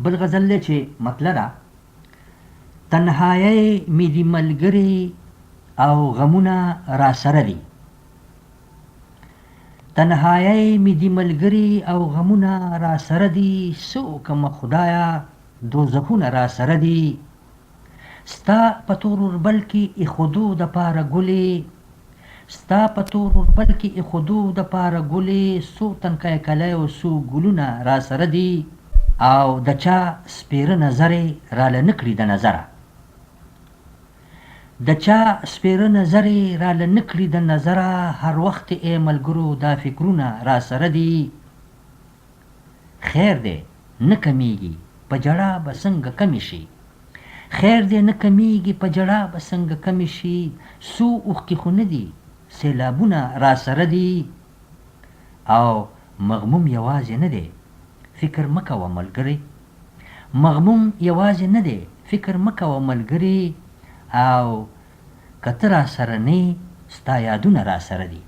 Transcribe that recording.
بل غزل دی چې مطلع ده تنهایی می دی ملګري او غمونه را سره دي تنهایی می دی ملګري او غمونه را سره دي څوکمه خدایه دوزخونه را سره دي ستا په تور اوربل کې ایښودو دپاره ګلې ستا په تور اوربل کې ایښودو دپاره ګلې څو تنکی کلی او څو ګلونه را سره دي او د چا سپېره نظرې راله نه کړي د نظره د چا سپېره نظرې راله نه کړي د نظره هر وخت ای ملګرو دا فکرونه را سره دي خیر دی نه کمیږي په جړه به څنګه کمی شي خیر دی نه کمیږي په جړه به څنګه کمی شي څو اوښکې خو نه دي سیلابونه را سره دي او مغموم یوازې نه دی فکر مه کوه ملګري مغموم یوازې نه دی فکر مه کوه ملګري او که ته را سره نه ستا یادونه را سره دي